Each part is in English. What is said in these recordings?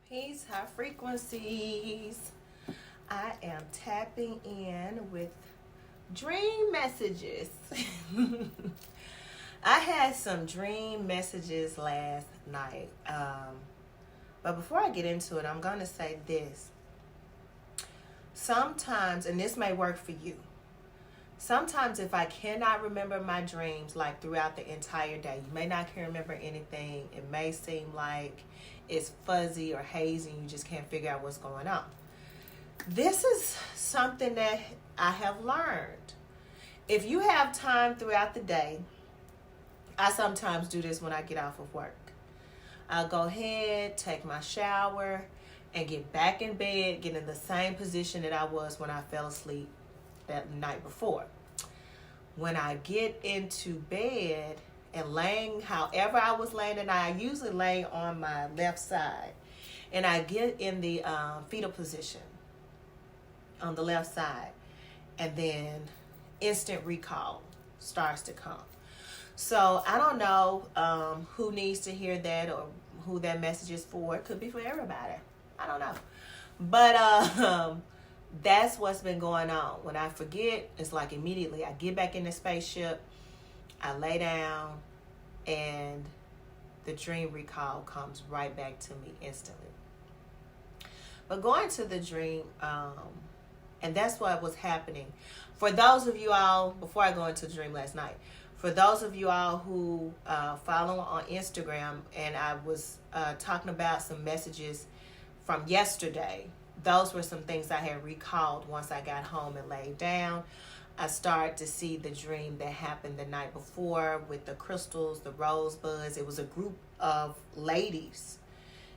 Peace, high frequencies. I am tapping in with dream messages. I had some dream messages last night. But before I get into it, I'm going to say this. Sometimes, and this may work for you, sometimes if I cannot remember my dreams like throughout the entire day, you may not can remember anything. It may seem like it's fuzzy or hazy and you just can't figure out what's going on. This is something that I have learned. If you have time throughout the day, I sometimes do this when I get off of work. I'll go ahead, take my shower, and get back in bed, get in the same position that I was when I fell asleep that night before. When I get into bed and laying, however I was laying, and I usually lay on my left side, and I get in the fetal position on the left side, and then instant recall starts to come. So I don't know who needs to hear that or who that message is for. It could be for everybody. I don't know. But that's what's been going on. When I forget, it's like immediately I get back in the spaceship, I lay down, and the dream recall comes right back to me instantly. But going to the dream, and that's what was happening. For those of you all, before I go into the dream last night, for those of you all who follow on Instagram, and I was talking about some messages from yesterday, those were some things I had recalled once I got home and laid down. I started to see the dream that happened the night before with the crystals, the rosebuds. It was a group of ladies.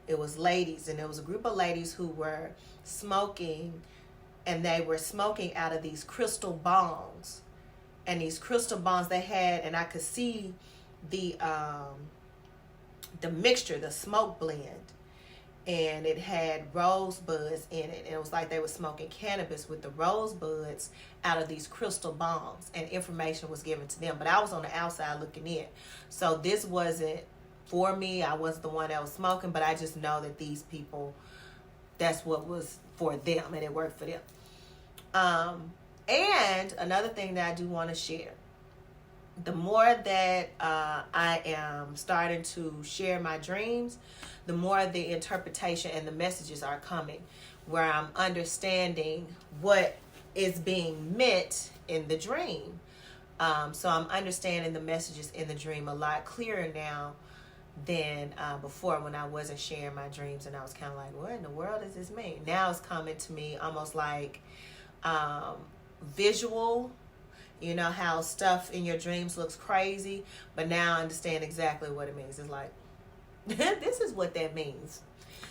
It was ladies, and it was a group of ladies who were smoking, and they were smoking out of these crystal bongs. And these crystal bongs they had, and I could see the mixture, the smoke blend. And it had rosebuds in it. And it was like they were smoking cannabis with the rosebuds out of these crystal bongs. And information was given to them. But I was on the outside looking in. So this wasn't for me. I wasn't the one that was smoking. But I just know that these people, that's what was for them. And it worked for them. And another thing that I do want to share. The more that I am starting to share my dreams, the more the interpretation and the messages are coming, where I'm understanding what is being meant in the dream. So I'm understanding the messages in the dream a lot clearer now than before, when I wasn't sharing my dreams and I was kind of like, what in the world does this mean? Now it's coming to me almost like visual. You know how stuff in your dreams looks crazy, but now I understand exactly what it means. It's like, this is what that means.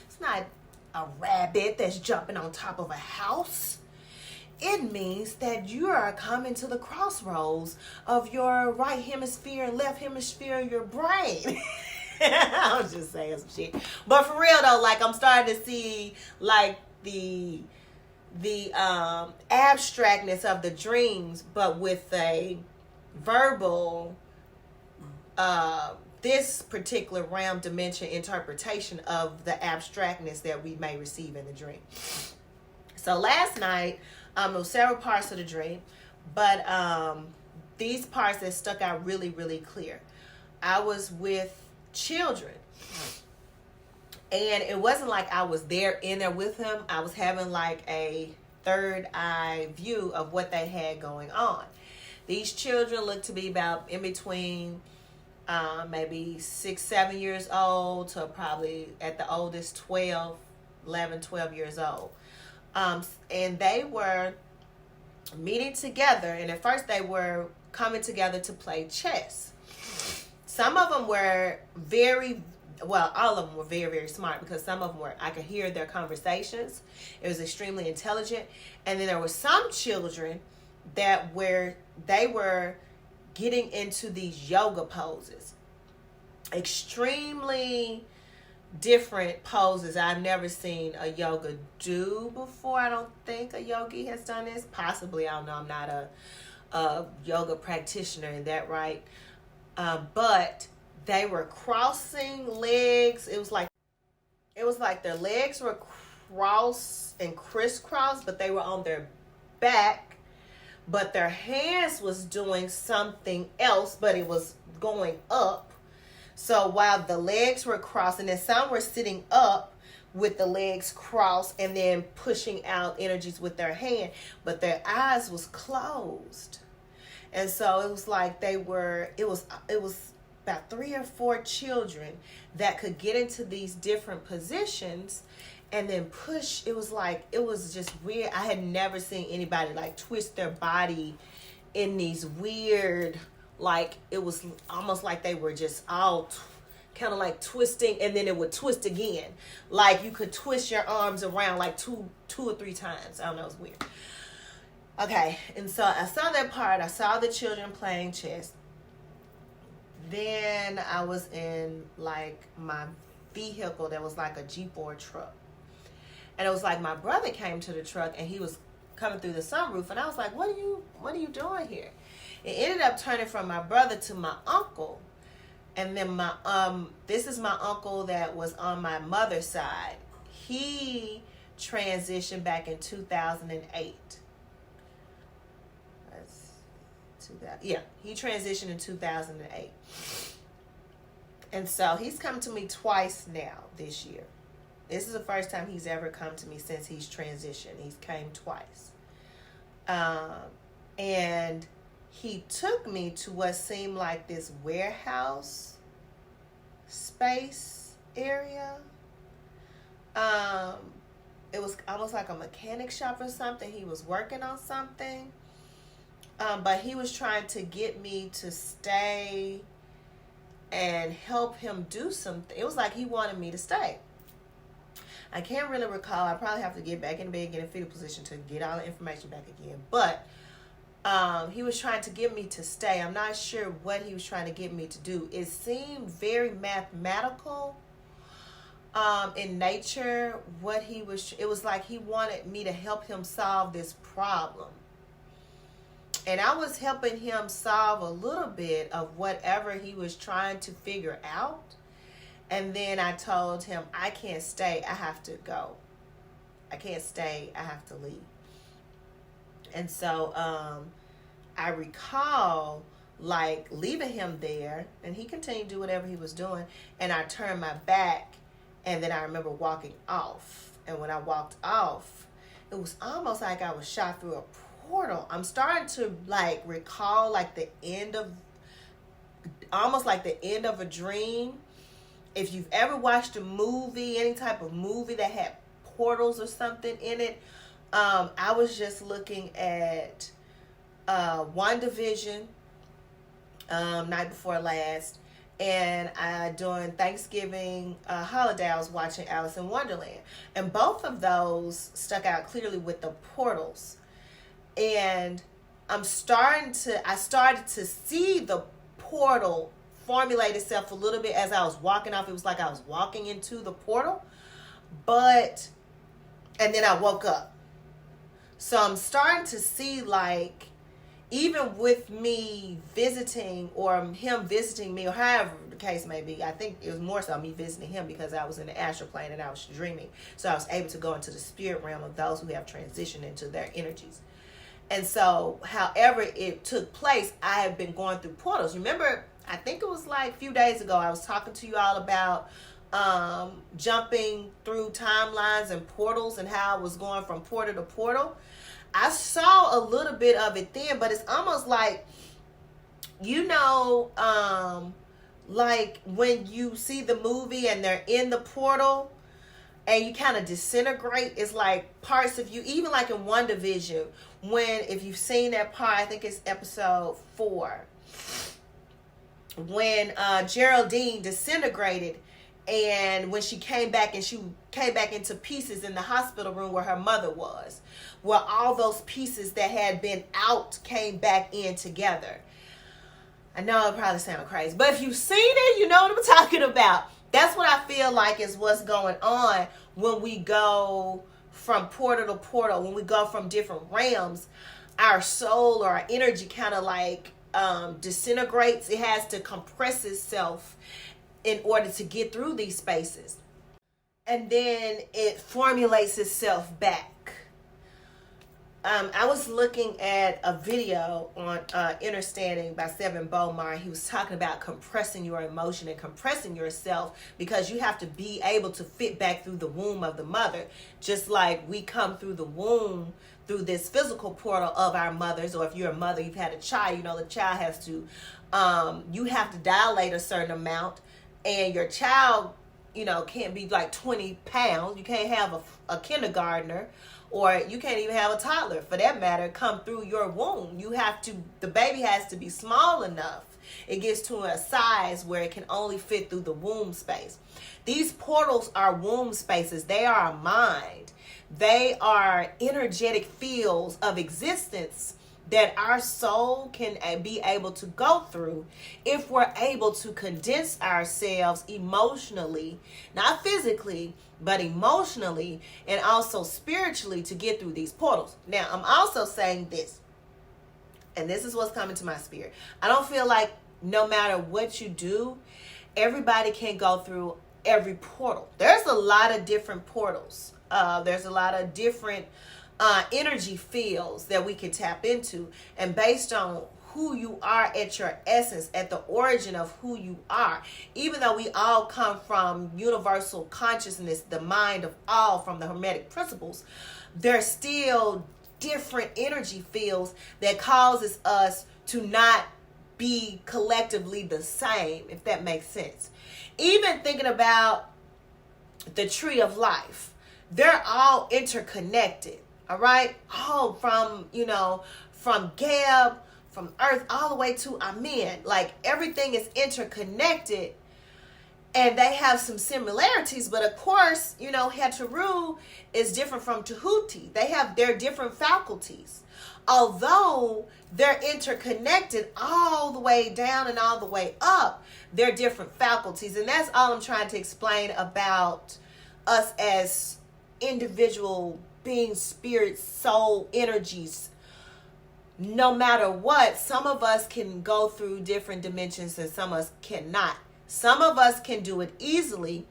It's not a rabbit that's jumping on top of a house. It means that you are coming to the crossroads of your right hemisphere and left hemisphere of your brain. I was just saying some shit. But for real though, like I'm starting to see like the abstractness of the dreams, but with a verbal this particular realm dimension interpretation of the abstractness that we may receive in the dream. So last night there were several parts of the dream, but these parts that stuck out really, really clear. I was with children. And it wasn't like I was in there with him. I was having like a third eye view of what they had going on. These children looked to be about in between maybe 6, 7 years old to probably at the oldest 11, 12 years old. And they were meeting together. And at first they were coming together to play chess. Some of them were all of them were very, very smart, because some of them I could hear their conversations. It was extremely intelligent. And then there were some children that they were getting into these yoga poses. Extremely different poses I've never seen a yoga do before. I don't think a yogi has done this. Possibly, I don't know. I'm not a yoga practitioner in that right. But they were crossing legs. It was was like their legs were cross and crisscross, but they were on their back, but their hands was doing something else, but it was going up. So while the legs were crossed, and then some were sitting up with the legs crossed and then pushing out energies with their hand, but their eyes was closed. And so it was like it was about 3 or 4 children that could get into these different positions and then push. It was just weird. I had never seen anybody like twist their body in these weird, like, it was almost like they were just all kind of like twisting, and then it would twist again. Like you could twist your arms around like two or three times. I don't know, it was weird. Okay, and so I saw that part. I saw the children playing chess. Then I was in like my vehicle that was like a Jeep or a truck. And it was like my brother came to the truck and he was coming through the sunroof, and I was like, what are you doing here? It ended up turning from my brother to my uncle. And then this is my uncle that was on my mother's side. He transitioned back in 2008. He transitioned in 2008. And so he's come to me twice now this year. This is the first time he's ever come to me since he's transitioned. He's came twice. And he took me to what seemed like this warehouse space area. It was almost like a mechanic shop or something. He was working on something. But he was trying to get me to stay and help him do something. It was like he wanted me to stay. I can't really recall. I probably have to get back in bed, get in fetal position to get all the information back again. But he was trying to get me to stay. I'm not sure what he was trying to get me to do. It seemed very mathematical in nature. It was like he wanted me to help him solve this problem. And I was helping him solve a little bit of whatever he was trying to figure out. And then I told him, I can't stay. I have to go. I can't stay. I have to leave. And so I recall like leaving him there, and he continued to do whatever he was doing. And I turned my back, and then I remember walking off. And when I walked off, it was almost like I was shot through a portal. I'm starting to like recall like almost like the end of a dream. If you've ever watched a movie, any type of movie that had portals or something in it, I was just looking at WandaVision, night before last, and during Thanksgiving holiday, I was watching Alice in Wonderland, and both of those stuck out clearly with the portals. And I started to see the portal formulate itself a little bit as I was walking off. It was like I was walking into the portal, and then I woke up. So I'm starting to see, like, even with me visiting or him visiting me, or however the case may be, I think it was more so me visiting him because I was in the astral plane and I was dreaming. So I was able to go into the spirit realm of those who have transitioned into their energies. And so, however it took place, I have been going through portals. Remember, I think it was like a few days ago, I was talking to you all about jumping through timelines and portals and how I was going from portal to portal. I saw a little bit of it then, but it's almost like, like when you see the movie and they're in the portal and you kind of disintegrate. It's like parts of you, even like in WandaVision, if you've seen that part, I think it's episode 4, when Geraldine disintegrated, and when she came back into pieces in the hospital room where her mother was, where all those pieces that had been out came back in together. I know it probably sounds crazy, but if you've seen it, you know what I'm talking about. That's what I feel like is what's going on when we go from portal to portal, when we go from different realms. Our soul or our energy kind of like disintegrates. It has to compress itself in order to get through these spaces. and then it formulates itself back. I was looking at a video on Understanding by Seven Bomar. He was talking about compressing your emotion and compressing yourself, because you have to be able to fit back through the womb of the mother. Just like we come through the womb, through this physical portal of our mothers, or if you're a mother, you've had a child, you know, the child has to, you have to dilate a certain amount, and your child, you know, can't be like 20 pounds. You can't have a kindergartner, or you can't even have a toddler, for that matter, come through your womb. You have to, the baby has to be small enough. It gets to a size where it can only fit through the womb space. These portals are womb spaces. They are a mind. They are energetic fields of existence that our soul can be able to go through if we're able to condense ourselves emotionally, not physically, but emotionally and also spiritually, to get through these portals. Now, I'm also saying this, and this is what's coming to my spirit. I don't feel like no matter what you do, everybody can go through every portal. There's a lot of different portals. There's a lot of different energy fields that we can tap into, and based on who you are at your essence, at the origin of who you are, even though we all come from universal consciousness, the mind of all, from the Hermetic principles, there's still different energy fields that causes us to not be collectively the same, if that makes sense. Even thinking about the tree of life, they're all interconnected. All right, all from, you know, from Geb, from Earth, all the way to Amen. Like, everything is interconnected, and they have some similarities. But of course, you know, Heteru is different from Tahuti. They have their different faculties. Although they're interconnected all the way down and all the way up, they're different faculties. And that's all I'm trying to explain about us as individual beings, spirits, soul, energies. No matter what, some of us can go through different dimensions and some of us cannot. Some of us can do it easily,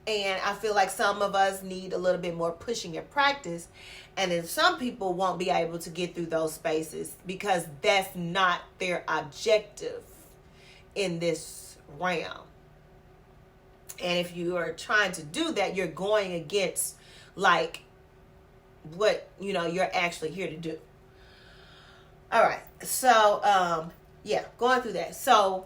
and I feel like some of us need a little bit more pushing and practice, and then some people won't be able to get through those spaces because that's not their objective in this realm. And if you are trying to do that, you're going against like what, you know, you're actually here to do. All right, so yeah, going through that. So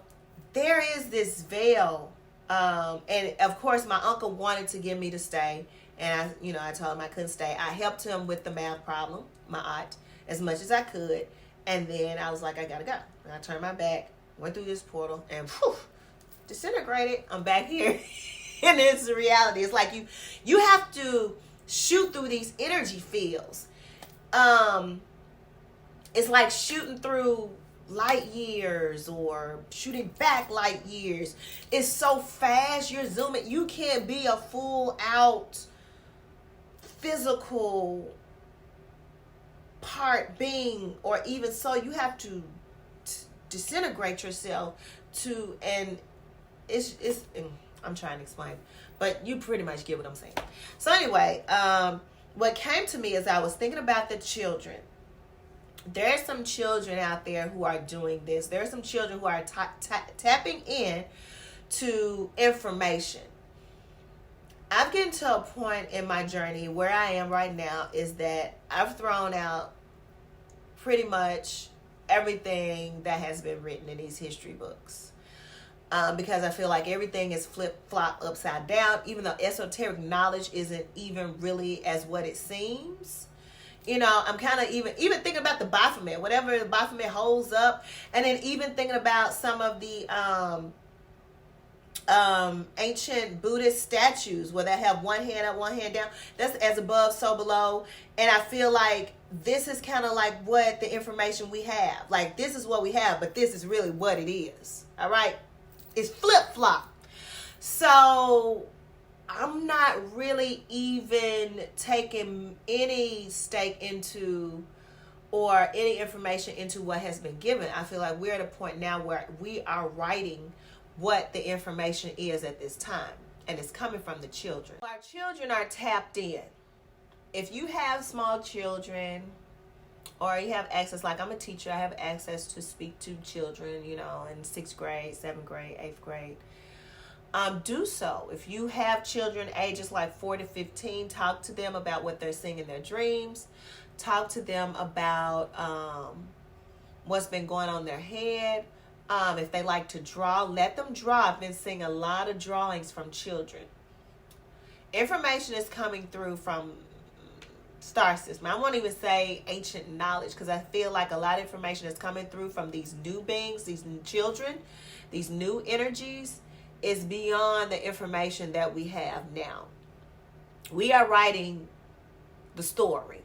there is this veil, and of course my uncle wanted to get me to stay, and I told him I couldn't stay. I helped him with the math problem, my aunt, as much as I could, and then I was like, I gotta go. And I turned my back, went through this portal, and whew, disintegrated. I'm back here, and it's the reality. It's like you have to shoot through these energy fields. It's like shooting through light years or shooting back light years. It's so fast, you're zooming. You can't be a full out physical part being, or even so, you have to disintegrate yourself to, and it's I'm trying to explain, but you pretty much get what I'm saying. So anyway, what came to me as I was thinking about the children. There's some children out there who are doing this. There's some children who are tapping in to information. I've gotten to a point in my journey where I am right now is that I've thrown out pretty much everything that has been written in these history books. Because I feel like everything is flip-flop upside down, even though esoteric knowledge isn't even really as what it seems. I'm kind of even thinking about the Baphomet, whatever the Baphomet holds up, and then even thinking about some of the ancient Buddhist statues where they have one hand up, one hand down. That's as above, so below. And I feel like this is kind of like what the information we have. Like, this is what we have, but this is really what it is. All right? It's flip-flop. So I'm not really even taking any stake into or any information into what has been given. I feel like we're at a point now where we are writing what the information is at this time. and it's coming from the children. Our children are tapped in. If you have small children, or you have access, like I'm a teacher, I have access to speak to children, in 6th grade, 7th grade, 8th grade. Do so. If you have children ages like 4 to 15, talk to them about what they're seeing in their dreams. Talk to them about what's been going on in their head. If they like to draw, let them draw. I've been seeing a lot of drawings from children. Information is coming through from star system. I won't even say ancient knowledge, because I feel like a lot of information is coming through from these new beings, these new children, these new energies, is beyond the information that we have now. We are writing the story.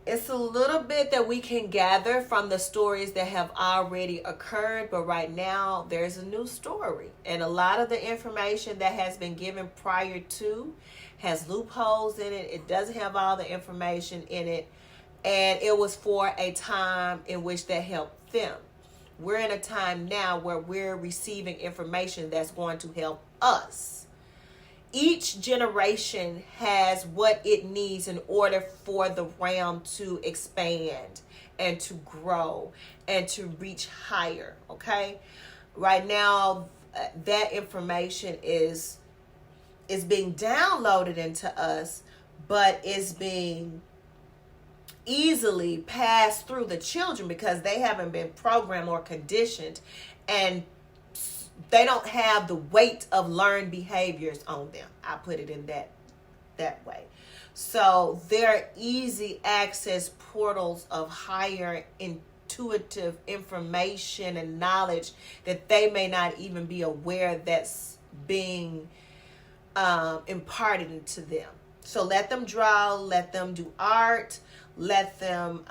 It's a little bit that we can gather from the stories that have already occurred, but right now there's a new story. And a lot of the information that has been given prior to has loopholes in it. It doesn't have all the information in it. And it was for a time in which that helped them. We're in a time now where we're receiving information that's going to help us. Each generation has what it needs in order for the realm to expand and to grow and to reach higher, okay? Right now, that information is being downloaded into us, but is being easily passed through the children because they haven't been programmed or conditioned, and they don't have the weight of learned behaviors on them. I put it in that way. So they're easy access portals of higher intuitive information and knowledge that they may not even be aware that's being imparted into them. So let them draw, let them do art, let them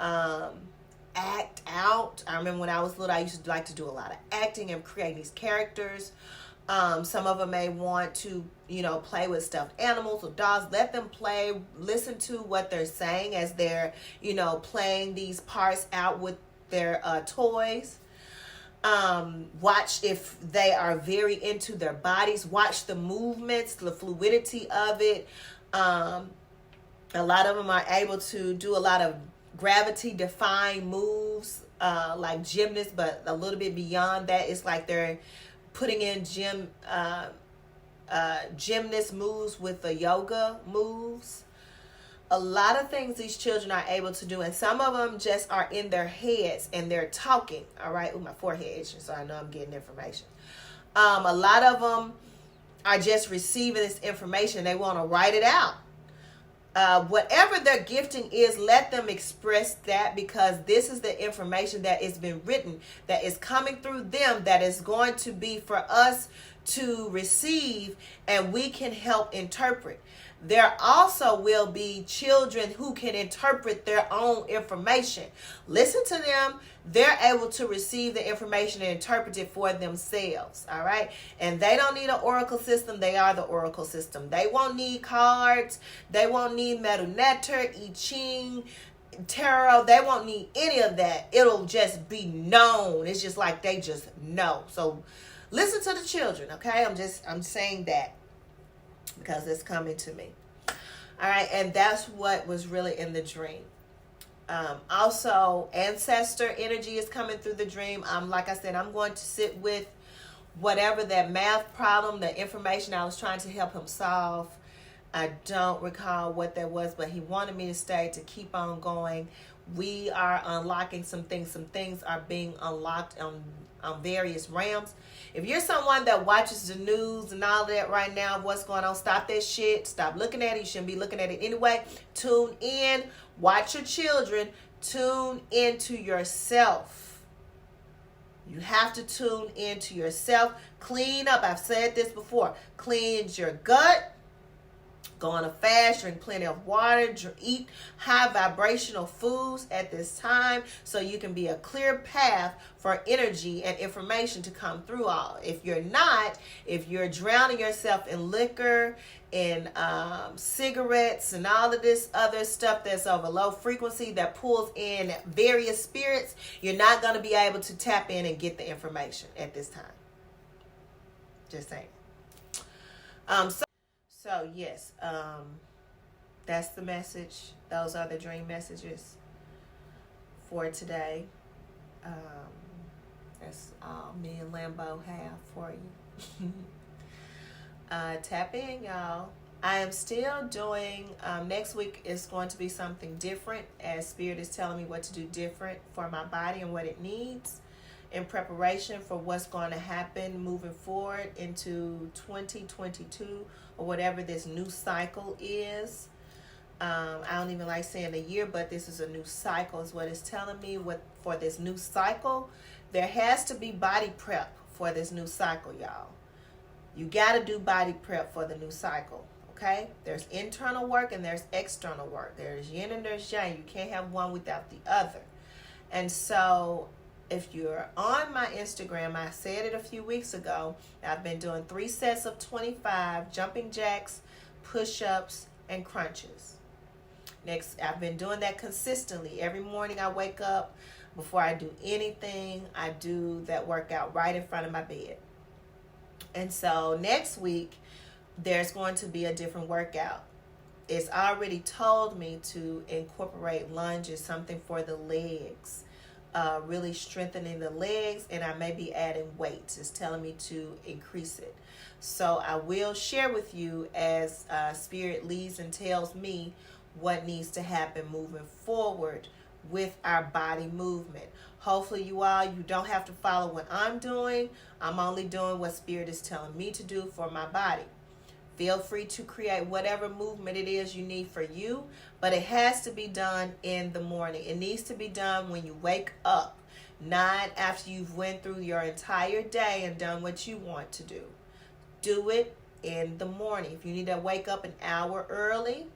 act out. I remember when I was little, I used to like to do a lot of acting and creating these characters. Some of them may want to, play with stuffed animals or dolls. Let them play. Listen to what they're saying as they're, playing these parts out with their toys. Watch if they are very into their bodies. Watch the movements, the fluidity of it. A lot of them are able to do a lot of gravity-defying moves, like gymnasts, but a little bit beyond that. It's like they're putting in gymnast moves with the yoga moves. A lot of things these children are able to do, and some of them just are in their heads and they're talking. All right, with my forehead itching, so I know I'm getting information. A lot of them are just receiving this information. They want to write it out. Whatever their gifting is, let them express that, because this is the information that has been written, that is coming through them, that is going to be for us to receive, and we can help interpret. There also will be children who can interpret their own information. Listen to them. They're able to receive the information and interpret it for themselves. All right. And they don't need an oracle system. They are the oracle system. They won't need cards. They won't need Medu Neter, I Ching, tarot. They won't need any of that. It'll just be known. It's just like they just know. So listen to the children. Okay. I'm saying that because it's coming to me. All right. And that's what was really in the dream. Also, ancestor energy is coming through the dream. Like I said, I'm going to sit with whatever that math problem, the information I was trying to help him solve. I don't recall what that was, but he wanted me to stay, to keep on going. We are unlocking some things. Some things are being unlocked on various realms. If you're someone that watches the news and all that right now, what's going on, stop that shit. Stop looking at it. You shouldn't be looking at it anyway. Tune in. Watch your children. Tune into yourself. You have to tune into yourself. Clean up. I've said this before. Cleanse your gut. Go on a fast, drink plenty of water, eat high vibrational foods at this time so you can be a clear path for energy and information to come through all. If you're not, if you're drowning yourself in liquor, in cigarettes and all of this other stuff that's of a low frequency that pulls in various spirits, you're not going to be able to tap in and get the information at this time. Just saying. So yes, that's the message. Those are the dream messages for today. Um, that's all me and Lambo have for you. Tap in, y'all. I am still doing, next week is going to be something different, as Spirit is telling me what to do different for my body and what it needs in preparation for what's going to happen moving forward into 2022 or whatever this new cycle is. I don't even like saying a year, but this is a new cycle is what it's telling me. What for this new cycle, there has to be body prep for this new cycle, y'all. You got to do body prep for the new cycle, okay? There's internal work and there's external work. There's yin and there's yang. You can't have one without the other. And so if you're on my Instagram, I said it a few weeks ago, I've been doing 3 sets of 25 jumping jacks, push-ups, and crunches. Next, I've been doing that consistently. Every morning I wake up, before I do anything, I do that workout right in front of my bed. And so next week, there's going to be a different workout. It's already told me to incorporate lunges, something for the legs, really strengthening the legs, and I may be adding weights. It's telling me to increase it. So I will share with you as Spirit leads and tells me what needs to happen moving forward with our body movement. Hopefully you don't have to follow what I'm doing. I'm only doing what Spirit is telling me to do for my body. Feel free to create whatever movement it is you need for you, but it has to be done in the morning. It needs to be done when you wake up, not after you've went through your entire day and done what you want to do. Do it in the morning. If you need to wake up an hour early,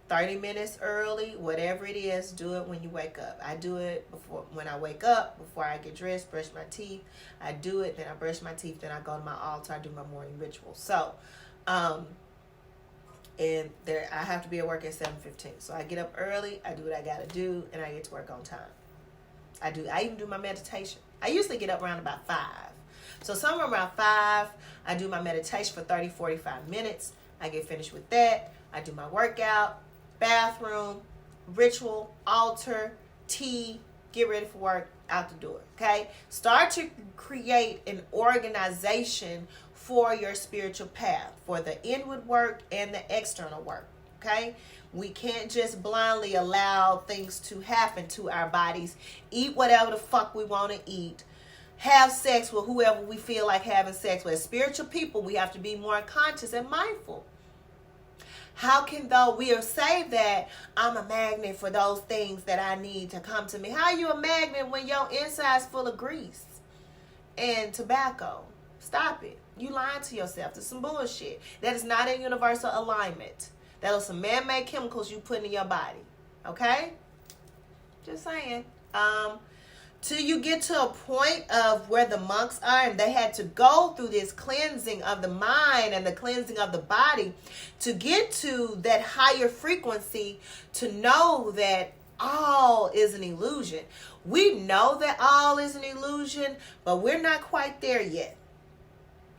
30 minutes early, whatever it is, do it when you wake up. I do it when I wake up, before I get dressed, brush my teeth. I do it, then I brush my teeth, then I go to my altar, I do my morning ritual. So, and there I have to be at work at 7:15. So I get up early, I do what I gotta do, and I get to work on time. I even do my meditation. I usually get up around about 5. So somewhere around 5, I do my meditation for 30, 45 minutes. I get finished with that. I do my workout, bathroom, ritual, altar, tea, get ready for work, out the door, okay? Start to create an organization for your spiritual path, for the inward work and the external work, okay? We can't just blindly allow things to happen to our bodies, eat whatever the fuck we want to eat, have sex with whoever we feel like having sex with. As spiritual people, we have to be more conscious and mindful. How can, though we are saved, that I'm a magnet for those things that I need to come to me? How are you a magnet when your inside's full of grease and tobacco? Stop it. You lying to yourself. That's some bullshit. That is not in universal alignment. That are some man-made chemicals you put in your body. Okay? Just saying. Till you get to a point of where the monks are, and they had to go through this cleansing of the mind and the cleansing of the body to get to that higher frequency, to know that all is an illusion. We know that all is an illusion, but we're not quite there yet.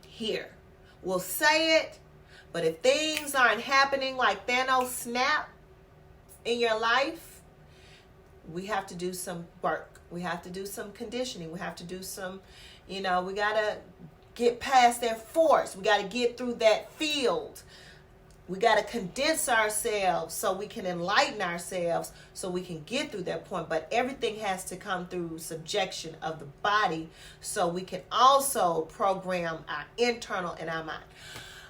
Here, we'll say it, but if things aren't happening like Thanos snap in your life, we have to do some work. We have to do some conditioning. We have to do some, we got to get past that force. We got to get through that field. We got to condense ourselves so we can enlighten ourselves, so we can get through that point. But everything has to come through subjection of the body, so we can also program our internal and our mind.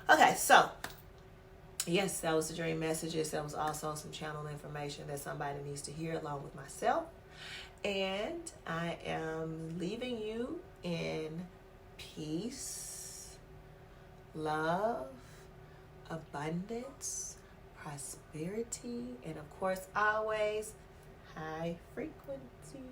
Okay, so yes, that was the dream messages. That was also some channel information that somebody needs to hear along with myself. And I am leaving you in peace, love, abundance, prosperity, and of course, always high frequency.